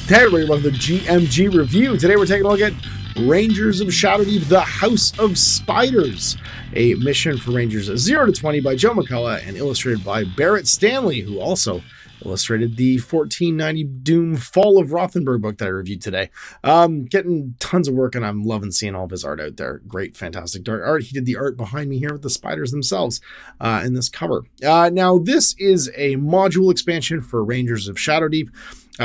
Hey everybody, welcome to the GMG review. Today we're taking a look at Rangers of Shadowdeep, The House of Spiders, a mission for Rangers 0 to 20 by Joe McCullough and illustrated by Barrett Stanley, who also illustrated the 1490 Doom Fall of Rothenburg book that I reviewed today. Getting tons of work, and I'm loving seeing all of his art out there. Great, fantastic art. He did the art behind me here with the spiders themselves in this cover. Now, this is a module expansion for Rangers of Shadowdeep,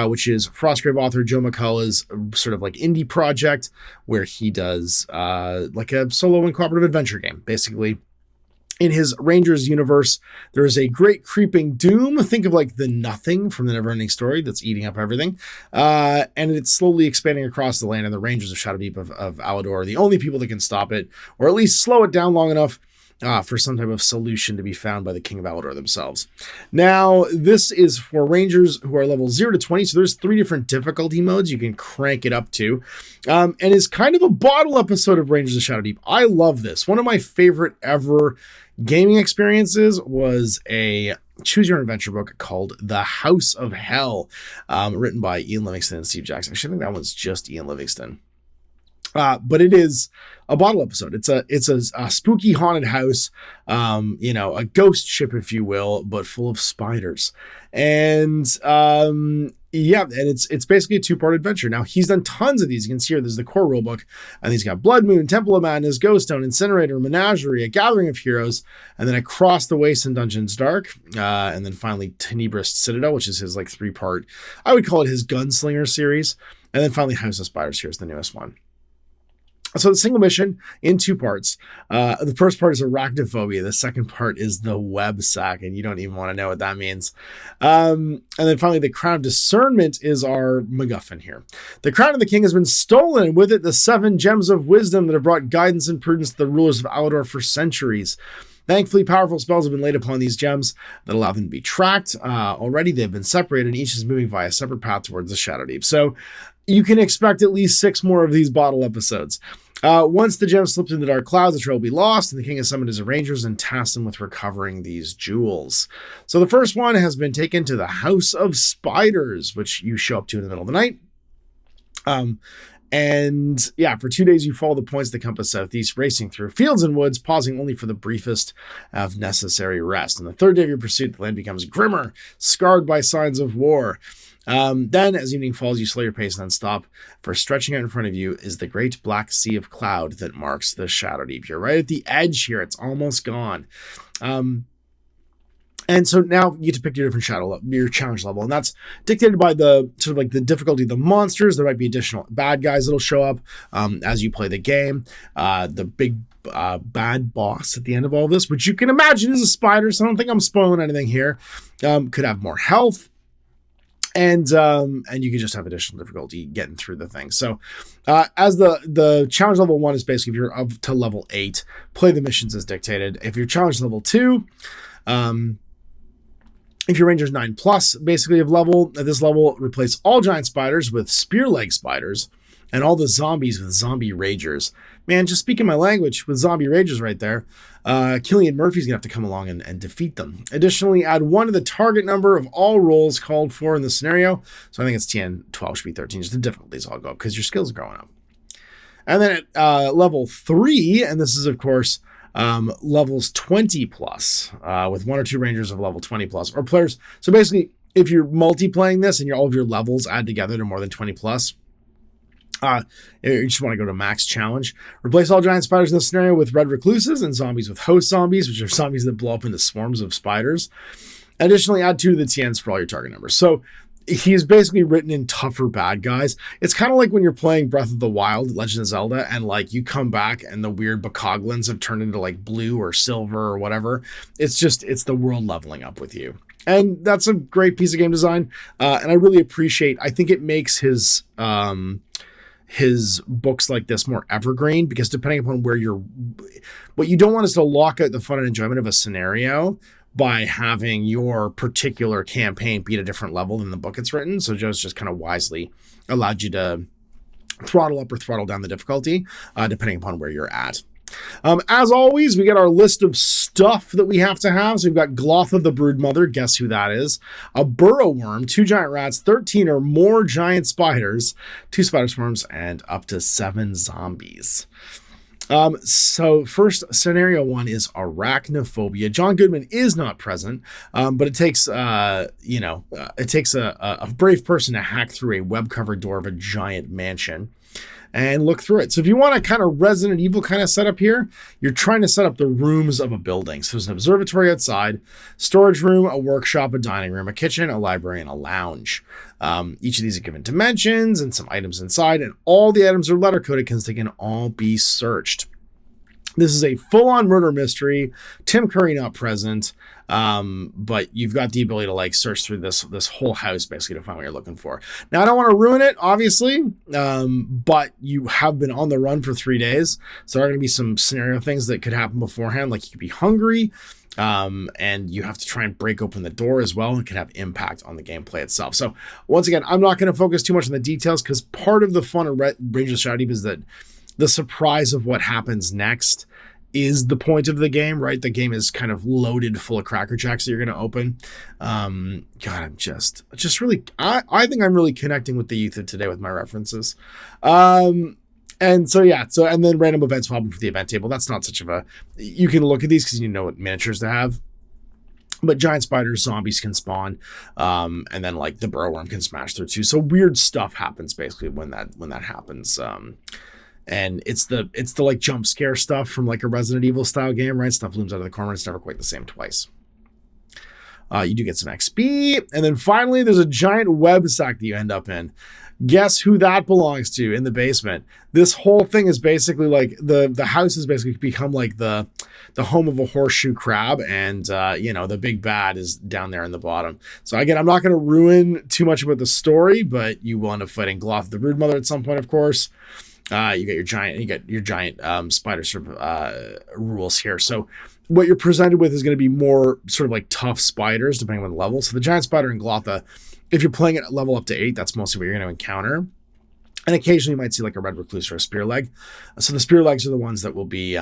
which is Frostgrave author Joe McCullough's sort of like indie project where he does like a solo and cooperative adventure game. Basically, in his Rangers universe, there is a great creeping doom. Think of like the Nothing from the Neverending Story that's eating up everything. And it's slowly expanding across the land, and the Rangers of Shadowdeep of Alador are the only people that can stop it, or at least slow it down long enough for some type of solution to be found by the King of Alador themselves. Now, this is for Rangers who are level 0 to 20, so there's 3 different difficulty modes you can crank it up to, and is kind of a bottle episode of Rangers of Shadowdeep. I love this. One of my favorite ever gaming experiences was a choose your own adventure book called The House of Hell, written by Ian Livingstone and Steve Jackson. Actually, I think that one's just Ian Livingstone. But it is a bottle episode. It's a spooky haunted house, a ghost ship, if you will, but full of spiders. And and it's basically a 2-part adventure. Now, he's done tons of these. You can see here, there's the core rulebook, and he's got Blood Moon, Temple of Madness, Ghost Stone, Incinerator, Menagerie, A Gathering of Heroes, and then Across the Waste and Dungeons Dark, and then finally Tenebrous Citadel, which is his like 3-part, I would call it his Gunslinger series, and then finally House of Spiders. Here's the newest one. So the single mission in 2 parts. The first part is arachnophobia. The second part is the web sack, and you don't even want to know what that means. And then finally, the Crown of Discernment is our MacGuffin here. The Crown of the King has been stolen, and with it, the 7 gems of wisdom that have brought guidance and prudence to the rulers of Alador for centuries. Thankfully, powerful spells have been laid upon these gems that allow them to be tracked. Already, they've been separated, and each is moving via a separate path towards the Shadowdeep. So you can expect at least 6 more of these bottle episodes. Once the gem slips into the dark clouds, the trail will be lost, and the king has summoned his Rangers and tasked them with recovering these jewels. So the first one has been taken to the House of Spiders, which you show up to in the middle of the night. For 2 days, you follow the points of the compass southeast, racing through fields and woods, pausing only for the briefest of necessary rest. On the 3rd day of your pursuit, the land becomes grimmer, scarred by signs of war. Then, as evening falls, you slow your pace and then stop, for stretching out in front of you is the great black sea of cloud that marks the Shadowdeep. You're right at the edge here. It's almost gone. And so now you get to pick your different your challenge level, and that's dictated by the sort of like the difficulty of the monsters. There might be additional bad guys that'll show up as you play the game. The big bad boss at the end of all this, which you can imagine is a spider, so I don't think I'm spoiling anything here, could have more health. And you can just have additional difficulty getting through the thing. So as the challenge level 1 is basically if you're up to level 8, play the missions as dictated. If you're challenge level 2, if your Ranger's 9+, basically of level, at this level, replace all giant spiders with spear leg spiders and all the zombies with zombie ragers. Man, just speaking my language with zombie ragers right there. Cillian Murphy's gonna have to come along and defeat them. Additionally, add 1 to the target number of all rolls called for in the scenario. So I think it's 10, 12 should be 13. Just the difficulties all go up because your skills are growing up. And then at level 3, and this is of course levels 20+, with 1 or 2 Rangers of level 20+, or players. So basically, if you're multiplaying this and all of your levels add together to more than 20+, you just want to go to max challenge. Replace all giant spiders in the scenario with red recluses and zombies with host zombies, which are zombies that blow up into swarms of spiders. Additionally, add 2 to the TNs for all your target numbers. So he's basically written in tougher bad guys. It's kind of like when you're playing Breath of the Wild, Legend of Zelda, and like you come back and the weird bokoblins have turned into like blue or silver or whatever. It's the world leveling up with you. And that's a great piece of game design. And I really appreciate, I think it makes his books like this more evergreen, because depending upon what you don't want is to lock out the fun and enjoyment of a scenario by having your particular campaign be at a different level than the book it's written. So Joe's just kind of wisely allowed you to throttle up or throttle down the difficulty, depending upon where you're at. As always, we get our list of stuff that we have to have. So we've got Glotha the Broodmother, guess who that is? A burrow worm, 2 giant rats, 13 or more giant spiders, 2 spider swarms, and up to 7 zombies. So first scenario 1 is arachnophobia. John Goodman is not present, but it takes, it takes a brave person to hack through a web-covered door of a giant mansion and look through it. So if you want a kind of Resident Evil kind of setup here, you're trying to set up the rooms of a building. So there's an observatory outside, storage room, a workshop, a dining room, a kitchen, a library, and a lounge. Each of these are given dimensions and some items inside, and all the items are letter coded because they can all be searched. This is a full-on murder mystery. Tim Curry not present, but you've got the ability to like search through this whole house basically to find what you're looking for. Now, I don't want to ruin it, obviously, but you have been on the run for 3 days, so there are going to be some scenario things that could happen beforehand, like you could be hungry, and you have to try and break open the door as well, and it can have impact on the gameplay itself. So once again, I'm not going to focus too much on the details because part of the fun of Rangers of Shadowdeep is that the surprise of what happens next is the point of the game, right? The game is kind of loaded full of Cracker Jacks that you're going to open. God, I'm just really, I think I'm really connecting with the youth of today with my references. And so, yeah, and then random events popping for the event table. That's not such of a, you can look at these because you know what miniatures to have. But giant spiders, zombies can spawn, and then like the burrow worm can smash through too. So weird stuff happens basically when that happens. And it's the like jump scare stuff from like a Resident Evil style game, right? Stuff looms out of the corner. It's never quite the same twice. You do get some XP. And then finally, there's a giant web sack that you end up in. Guess who that belongs to in the basement? This whole thing is basically like the house has basically become like the home of a horseshoe crab. And, the big bad is down there in the bottom. So again, I'm not going to ruin too much about the story, but you will end up fighting Glotha the Broodmother at some point, of course. You get your giant spider sort of rules here. So what you're presented with is going to be more sort of like tough spiders depending on the level. So the giant spider in Glotha, if you're playing at level up to 8, that's mostly what you're going to encounter. And occasionally you might see like a red recluse or a spear leg. So the spear legs are the ones that will be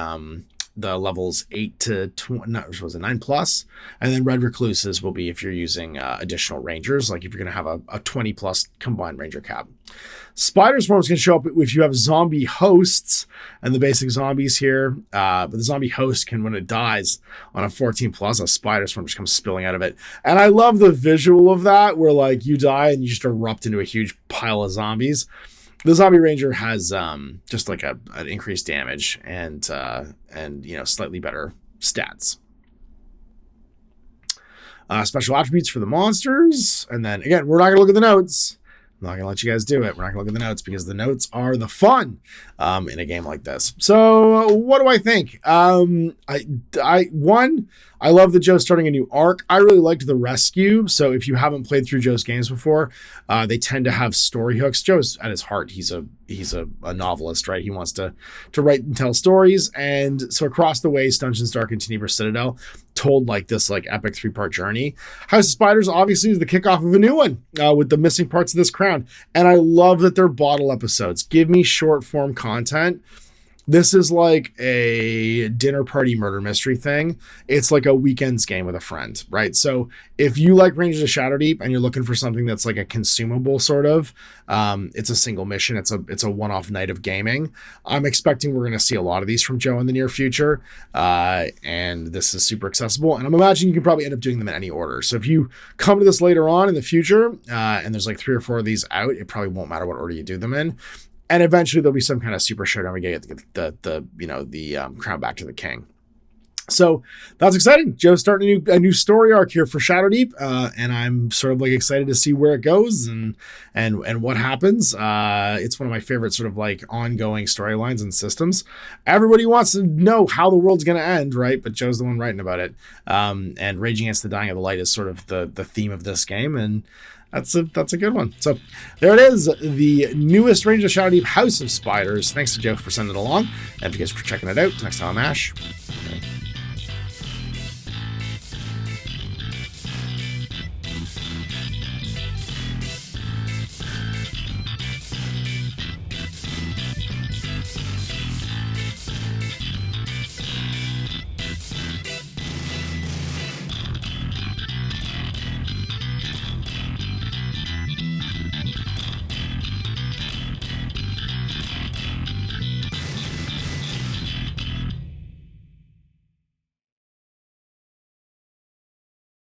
the levels 8 to 9 plus, and then red recluses will be if you're using additional rangers, like if you're going to have a 20 plus combined ranger cap. Spider swarms can show up if you have zombie hosts, and the basic zombies here, but the zombie host can, when it dies on a 14 plus, a spider swarm just comes spilling out of it. And I love the visual of that, where like you die and you just erupt into a huge pile of zombies. The zombie ranger has just like an increased damage and slightly better stats. Special attributes for the monsters, and then again, we're not gonna look at the notes. I'm not gonna let you guys do it. We're not gonna look at the notes because the notes are the fun in a game like this. So what do I think? I love that Joe's starting a new arc. I really liked the rescue. So if you haven't played through Joe's games before, they tend to have story hooks. Joe's at his heart, he's a novelist, right? He wants to write and tell stories. And so Across the Waste, Dungeons, Dark, and Tenebris Citadel told like this like epic 3-part journey. House of Spiders obviously is the kickoff of a new one with the missing parts of this crown. And I love that they're bottle episodes. Give me short form content. This is like a dinner party murder mystery thing. It's like a weekends game with a friend, right? So if you like Rangers of Shadowdeep and you're looking for something that's like a consumable sort of, it's a single mission. It's a one-off night of gaming. I'm expecting we're going to see a lot of these from Joe in the near future. And this is super accessible. And I'm imagining you can probably end up doing them in any order. So if you come to this later on in the future, and there's like 3 or 4 of these out, it probably won't matter what order you do them in. And eventually there'll be some kind of super showdown. We get the crown back to the king. So that's exciting. Joe's starting a new story arc here for Shadowdeep, and I'm sort of like excited to see where it goes and what happens. It's one of my favorite sort of like ongoing storylines and systems. Everybody wants to know how the world's going to end, right? But Joe's the one writing about it. And Raging Against the Dying of the Light is sort of the theme of this game, and that's a good one. So there it is, the newest Rangers of Shadowdeep, House of Spiders. Thanks to Joe for sending it along, and if you guys for checking it out. Next time I'm Ash.